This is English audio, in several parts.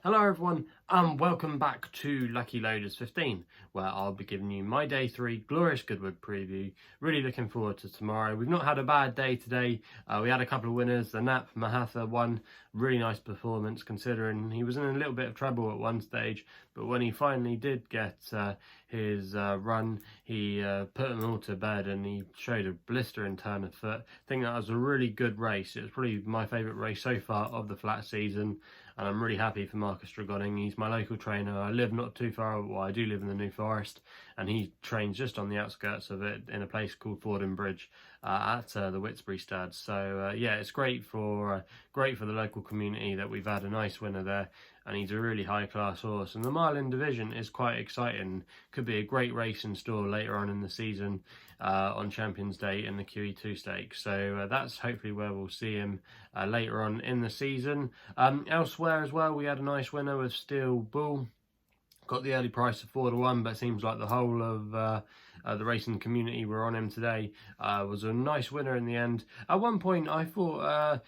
Hello everyone and welcome back to Lucky Loaders 15, where I'll be giving you my day 3 Glorious Goodwood preview. Really looking forward to tomorrow. We've not had a bad day today. We had a couple of winners. The Nap Mohaather won. Really nice performance considering he was in a little bit of trouble at one stage, but when he finally did get his run, he put them all to bed and he showed a blistering turn of foot. I think that was a really good race. It was probably my favourite race so far of the flat season, and I'm really happy for Marcus Dragoning. He's my local trainer. I live not too far, well, I do live in the New Forest, and he trains just on the outskirts of it in a place called Fordham Bridge at the Whitsbury Stud. So yeah, it's great for the local community that we've had a nice winner there, and he's a really high class horse. And the Marlin division is quite exciting. Could be a great race in store later on in the season on Champions Day in the QE2 Stakes. So that's hopefully where we'll see him later on in the season. Elsewhere as well, we had a nice winner with Steel Bull. Got the early price of 4-1, but it seems like the whole of the racing community were on him today. Was a nice winner in the end. At one point, I thought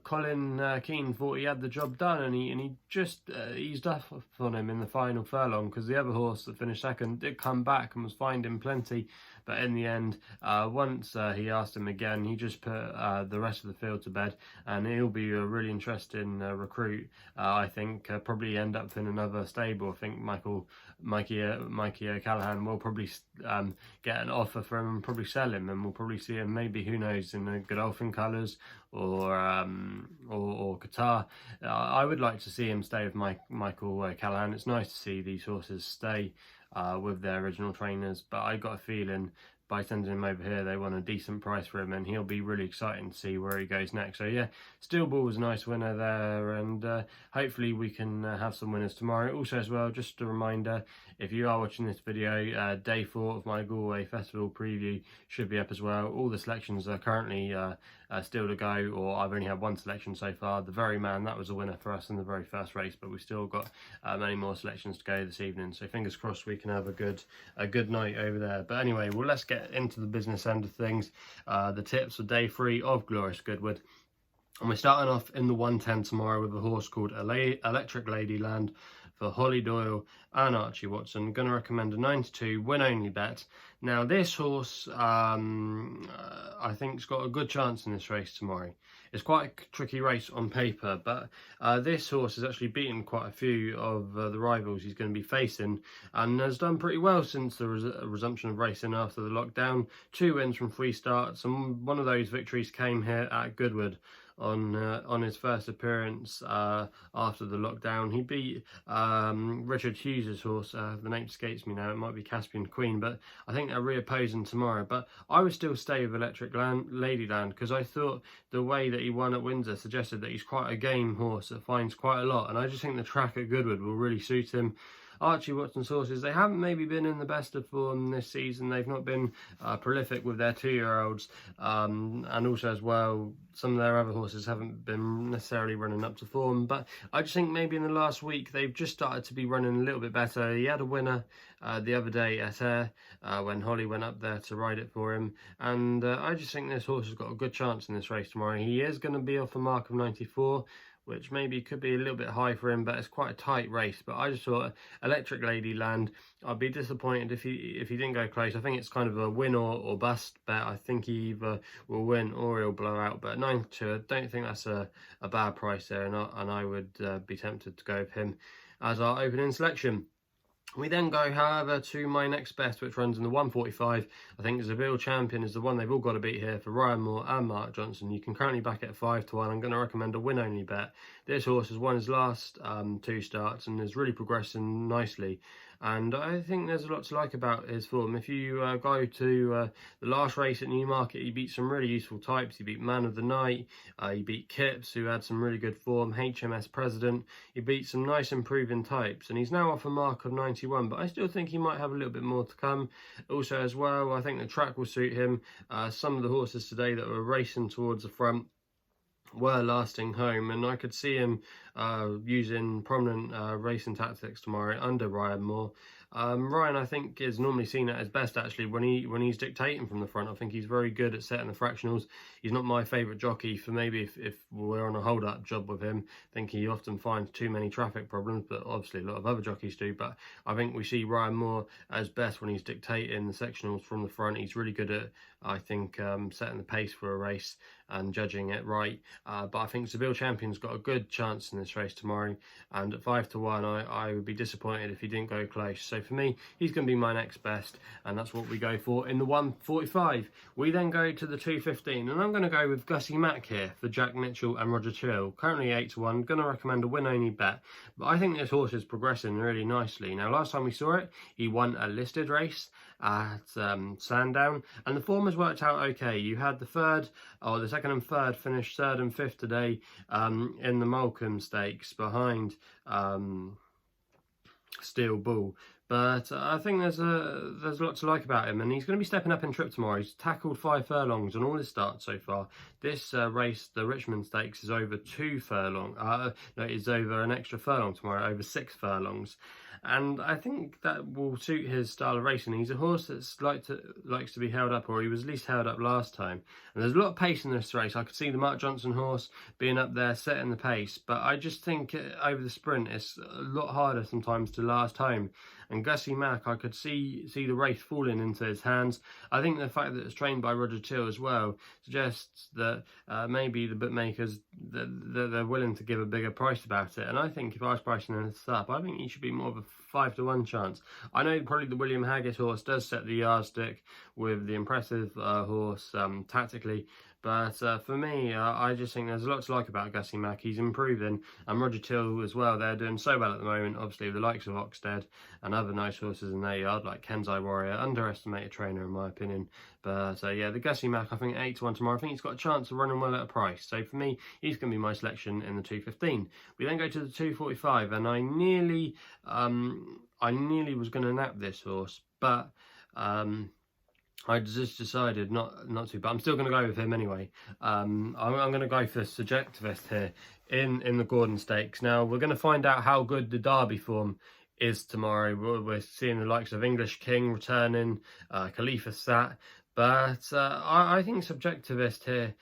Colin Keane thought he had the job done, and he just eased off on him in the final furlong, because the other horse that finished second did come back and was finding plenty. But in the end, once he asked him again, he just put the rest of the field to bed, and he'll be a really interesting recruit. I think probably end up in another stable. I think Mikey O'Callaghan will probably get an offer for him and probably sell him, and we'll probably see him maybe, who knows, in the Godolphin colours or Qatar. I would like to see him stay with Michael O'Callaghan. It's nice to see these horses stay with their original trainers, but I got a feeling by sending him over here they want a decent price for him, and he'll be really exciting to see where he goes next. So yeah, Steel Ball was a nice winner there, and hopefully we can have some winners tomorrow. Also as well, just a reminder, if you are watching this video, day 4 of my Galway Festival preview should be up as well. All the selections are currently still to go, or I've only had one selection so far. The Very Man, that was a winner for us in the very first race, but we've still got many more selections to go this evening, so fingers crossed we can have a good night over there. But anyway, well, let's get into the business end of things. The tips for day 3 of Glorious Goodwood, and we're starting off in the 110 tomorrow with a horse called Electric Ladyland for Holly Doyle and Archie Watson. Going to recommend a 9-2 win only bet. Now this horse I think's got a good chance in this race tomorrow. It's quite a tricky race on paper, but this horse has actually beaten quite a few of the rivals he's going to be facing, and has done pretty well since the resumption of racing after the lockdown. 2 wins from 3 starts, and one of those victories came here at Goodwood on his first appearance after the lockdown. He beat Richard Hughes' horse, the name escapes me now, it might be Caspian Queen, but I think they're reopposing tomorrow. But I would still stay with Electric Ladyland, because I thought the way that he won at Windsor suggested that he's quite a game horse that finds quite a lot, and I just think the track at Goodwood will really suit him. Archie Watson's horses, they haven't maybe been in the best of form this season. They've not been prolific with their 2-year-olds, and also as well, some of their other horses haven't been necessarily running up to form. But I just think maybe in the last week they've just started to be running a little bit better. He had a winner the other day at Ayr when Holly went up there to ride it for him, and I just think this horse has got a good chance in this race tomorrow. He is going to be off a mark of 94, which maybe could be a little bit high for him, but it's quite a tight race. But I just thought Electric Ladyland, I'd be disappointed if he didn't go close. I think it's kind of a win or bust bet. I think he either will win or he'll blow out. But 9-2, I don't think that's a bad price there, and I would be tempted to go with him as our opening selection. We then go, however, to my next bet, which runs in the 145. I think Zabeel Champion is the one they've all got to beat here for Ryan Moore and Mark Johnson. You can currently back it at 5-1. I'm going to recommend a win-only bet. This horse has won his last 2 starts and is really progressing nicely. And I think there's a lot to like about his form. If you go to the last race at Newmarket, he beat some really useful types. He beat Man of the Night, he beat Kipps, who had some really good form, HMS President. He beat some nice improving types, and he's now off a mark of 91, but I still think he might have a little bit more to come. Also as well, I think the track will suit him. Some of the horses today that were racing towards the front were lasting home, and I could see him using prominent racing tactics tomorrow under Ryan Moore. Ryan, I think, is normally seen at his best actually when he's dictating from the front. I think he's very good at setting the fractionals. He's not my favourite jockey for maybe if we're on a hold-up job with him. I think he often finds too many traffic problems, but obviously a lot of other jockeys do. But I think we see Ryan Moore as best when he's dictating the sectionals from the front. He's really good at, I think, setting the pace for a race and judging it right. But I think Zabeel Champion's got a good chance in this race tomorrow, and at 5 to 1 I would be disappointed if he didn't go close. So for me, he's going to be my next best, and that's what we go for in the 145. We then go to the 215, and I'm going to go with Gussy Mack here for Jack Mitchell and Roger Chill. Currently 8 to 1, going to recommend a win only bet, but I think this horse is progressing really nicely. Now last time we saw it, he won a listed race at Sandown, and the form has worked out okay. You had the second and third finished third and fifth today in the Malcolm Stakes behind Steel Bull. But I think there's a lot to like about him, and he's going to be stepping up in trip tomorrow. He's tackled 5 furlongs on all his starts so far. This race, the Richmond Stakes, is over 2 furlongs. No, it's over an extra furlong tomorrow, over 6 furlongs. And I think that will suit his style of racing. He's a horse that's likes to be held up, or he was at least held up last time. And there's a lot of pace in this race. I could see the Mark Johnson horse being up there, setting the pace. But I just think over the sprint, it's a lot harder sometimes to last home. And Gussy Mack, I could see the race falling into his hands. I think the fact that it's trained by Roger Till as well suggests that maybe the bookmakers, they're willing to give a bigger price about it. And I think if I was pricing this up, I think he should be more of a 5 to 1 chance. I know probably the William Haggis horse does set the yardstick with the impressive horse tactically, but for me, I just think there's a lot to like about Gussy Mack. He's improving, and Roger Till as well. They're doing so well at the moment, obviously, the likes of Oxted and other nice horses in their yard, like Kenzai Warrior, underestimated trainer in my opinion. But yeah, the Gussy Mack, I think 8 to 1 tomorrow. I think he's got a chance of running well at a price. So for me, he's going to be my selection in the 215. We then go to the 245, and I nearly was going to nap this horse, but I just decided not to, but I'm still going to go with him anyway. I'm going to go for Subjectivist here in the Gordon Stakes. Now, we're going to find out how good the Derby form is tomorrow. We're seeing the likes of English King returning, Khalifa Sat, but I think Subjectivist here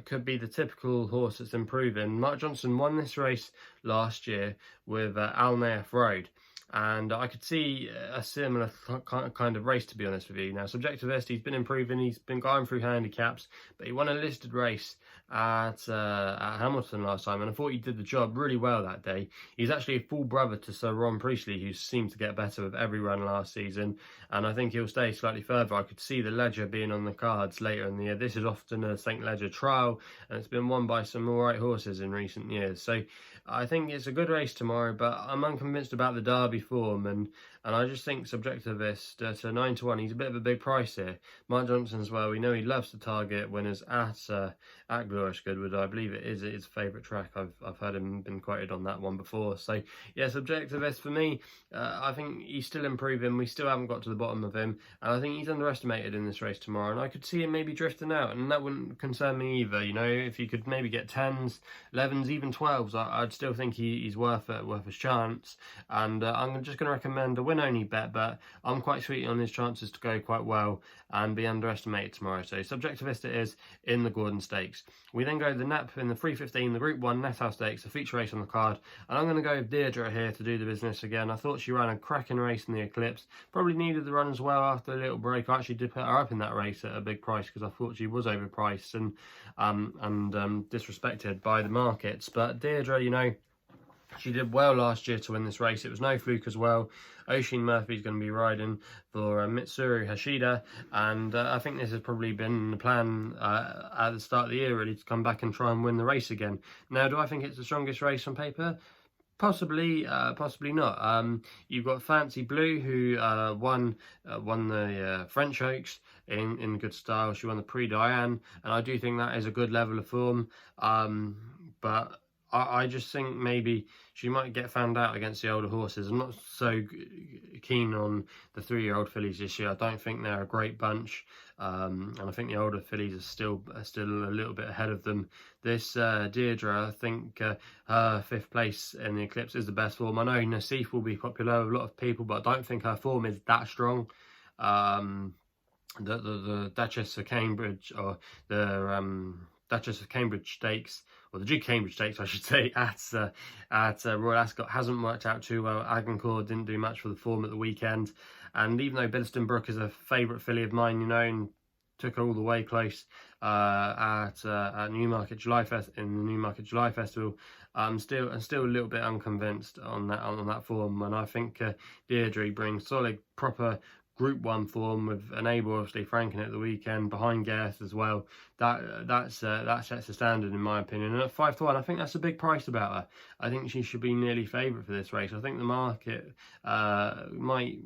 could be the typical horse that's improving. Mark Johnson won this race last year with Al Nayef Road, and I could see a similar kind of race, to be honest with you. Now, Subjectivist, he's been improving, he's been going through handicaps, but he won a listed race at Hamilton last time, and I thought he did the job really well that day. He's actually a full brother to Sir Ron Priestley, who seemed to get better with every run last season, and I think he'll stay slightly further. I could see the Ledger being on the cards later in the year. This is often a St. Ledger trial, and it's been won by some alright horses in recent years. So I think it's a good race tomorrow, but I'm unconvinced about the Derby form, and I just think Subjectivist at 9 to 1, he's a bit of a big price here. Mark Johnson as well, we know he loves to target winners at Glorious Goodwood. I believe it is his favourite track. I've heard him been quoted on that one before. So yeah, Subjectivist for me, I think he's still improving. We still haven't got to the bottom of him, and I think he's underestimated in this race tomorrow, and I could see him maybe drifting out, and that wouldn't concern me either. You know, if you could maybe get 10s, 11s, even 12s, I'd still think he's worth his chance. And I'm just going to recommend a win-only bet, but I'm quite sweet on his chances to go quite well and be underestimated tomorrow. So Subjectivist it is in the Gordon Stakes. We then go to the Nap in the 315, the Group 1 Nethouse Stakes, a feature race on the card, and I'm going to go with Deirdre here to do the business again. I thought she ran a cracking race in the Eclipse, probably needed the run as well after a little break. I actually did put her up in that race at a big price because I thought she was overpriced and disrespected by the markets. But Deirdre, you know, she did well last year to win this race. It was no fluke as well. Oisin Murphy's going to be riding for Mitsuru Hashida, and I think this has probably been the plan at the start of the year, really, to come back and try and win the race again. Now, do I think it's the strongest race on paper? Possibly, possibly not. You've got Fancy Blue, who won the French Oaks in good style. She won the Prix Diane, and I do think that is a good level of form. But I just think maybe she might get found out against the older horses. I'm not so keen on the 3-year-old fillies this year. I don't think they're a great bunch, and I think the older fillies are still a little bit ahead of them. This Deirdre, I think her 5th place in the Eclipse is the best form. I know Nassif will be popular with a lot of people, but I don't think her form is that strong. The Duchess of Cambridge, or the Duchess of Cambridge Stakes, or the Duke of Cambridge Stakes, I should say, at Royal Ascot hasn't worked out too well. Agincourt didn't do much for the form at the weekend, and even though Bilston Brook is a favourite filly of mine, you know, and took her all the way close at Newmarket July in the Newmarket July Festival, I'm still a little bit unconvinced on that form, and I think Deirdre brings solid, proper Group 1 form with Enable obviously franking at the weekend behind Gareth as well. That sets the standard in my opinion. And at 5 to 1, I think that's a big price about her. I think she should be nearly favourite for this race. I think the market might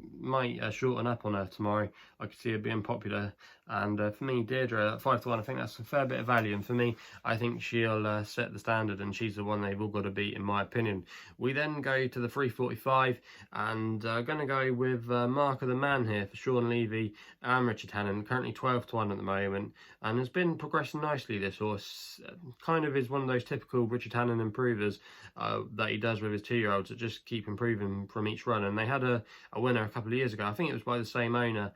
shorten up on her tomorrow. I could see her being popular. And for me, Deirdre at 5 to 1, I think that's a fair bit of value. And for me, I think she'll set the standard, and she's the one they've all got to beat, in my opinion. We then go to the 3:45, and going to go with Mark of the Man here for Sean Levy and Richard Hannon. Currently 12 to 1 at the moment, and has been progressing nicely. This horse kind of is one of those typical Richard Hannon improvers that he does with his 2-year-olds that just keep improving from each run. And they had a winner a couple of years ago. I think it was by the same owner,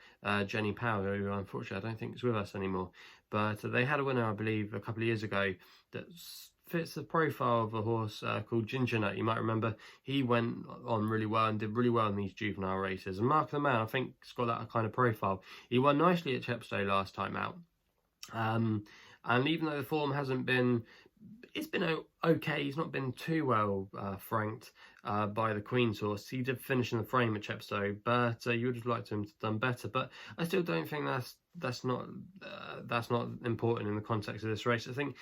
Jenny Powell, who unfortunately I don't think is with us anymore. But they had a winner, I believe, a couple of years ago that fits the profile of a horse called Ginger Nut. You might remember he went on really well and did really well in these juvenile races. And Mark of the Man, I think, has got that kind of profile. He won nicely at Chepstow last time out. And even though the form hasn't been, it's been okay, he's not been too well franked by the Queen's horse. He did finish in the frame at Chepstow, but you would have liked him to have done better. But I still don't think that's not important in the context of this race. I think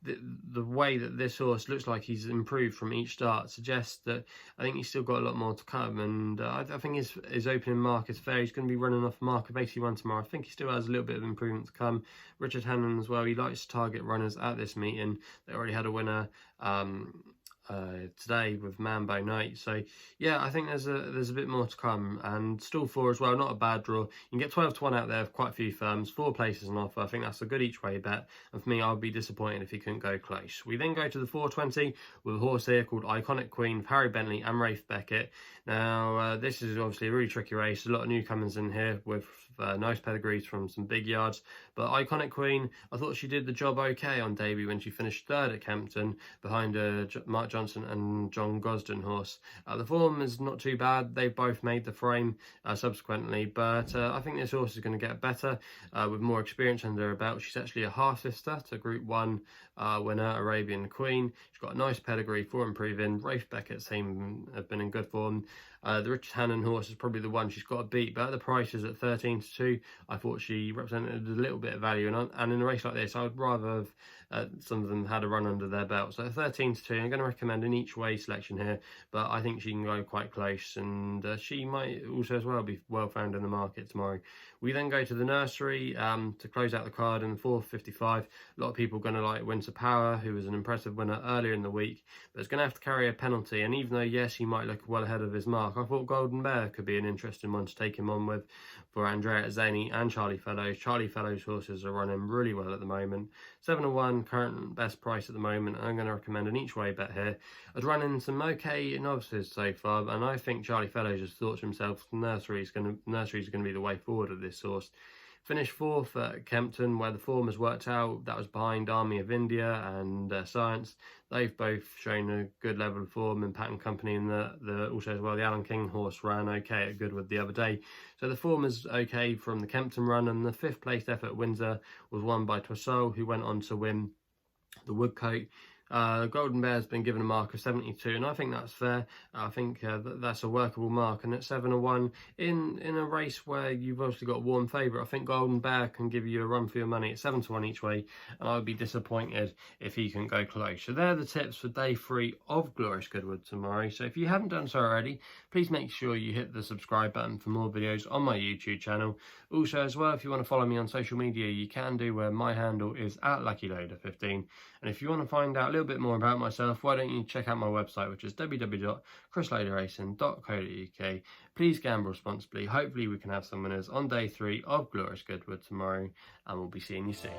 the way that this horse looks like he's improved from each start suggests that I think he's still got a lot more to come. And I think his opening mark is fair. He's going to be running off a mark of 81 tomorrow. I think he still has a little bit of improvement to come. Richard Hannon as well, he likes to target runners at this meeting. They already had a winner today with Mambo Night. So yeah, I think there's a bit more to come. And stall 4 as well, not a bad draw. You can get 12 to 1 out there with quite a few firms, 4 places on offer. I think that's a good each way bet, and for me, I would be disappointed if he couldn't go close. We then go to the 4:20 with a horse here called Iconic Queen, Harry Bentley and Rafe Beckett. Now this is obviously a really tricky race, a lot of newcomers in here with nice pedigrees from some big yards, but Iconic Queen, I thought she did the job okay on debut when she finished 3rd at Kempton behind Mark Johnson and John Gosden horse. The form is not too bad. They both made the frame subsequently, but I think this horse is going to get better with more experience under her belt. She's actually a half-sister to Group 1 winner Arabian Queen. She's got a nice pedigree for improving. Rafe Beckett seem have been in good form. The Richard Hannon horse is probably the one she's got to beat, but at the prices at 13 to 2, I thought she represented a little bit of value. And in a race like this, I would rather have some of them had a run under their belt. So 13 to 2, I'm going to recommend an each way selection here, but I think she can go quite close, and she might also as well be well found in the market tomorrow. We then go to the nursery to close out the card in the 4:55. A lot of people are going to like Winter Power, who was an impressive winner earlier in the week, but it's going to have to carry a penalty. And even though, yes, he might look well ahead of his mark, I thought Golden Bear could be an interesting one to take him on with for Andrea Zany and Charlie Fellows. Charlie Fellows' horses are running really well at the moment. 7 to 1, current best price at the moment. I'm going to recommend an each way bet here. I'd run in some okay novices so far, and I think Charlie Fellows has thought to himself, nursery is going to be the way forward of this horse. Finished 4th at Kempton, where the form has worked out. That was behind Army of India and Science. They've both shown a good level of form in Pattern Company, and also as well the Alan King horse ran okay at Goodwood the other day. So the form is okay from the Kempton run, and the 5th place effort at Windsor was won by Toisol, who went on to win the Woodcote. Golden Bear's been given a mark of 72, and I think that's fair. I think that's a workable mark, and at 7 to 1 in a race where you've obviously got a warm favourite, I think Golden Bear can give you a run for your money at 7 to 1 each way, and I would be disappointed if he can go close. So they're the tips for day 3 of Glorious Goodwood tomorrow. So if you haven't done so already, please make sure you hit the subscribe button for more videos on my YouTube channel. Also as well, if you want to follow me on social media, you can do, where my handle is @LuckyLoader15. And And if you want to find out a little bit more about myself, why don't you check out my website, which is www.chrisladerracing.co.uk. Please gamble responsibly. Hopefully we can have some winners on day 3 of Glorious Goodwood tomorrow, and we'll be seeing you soon.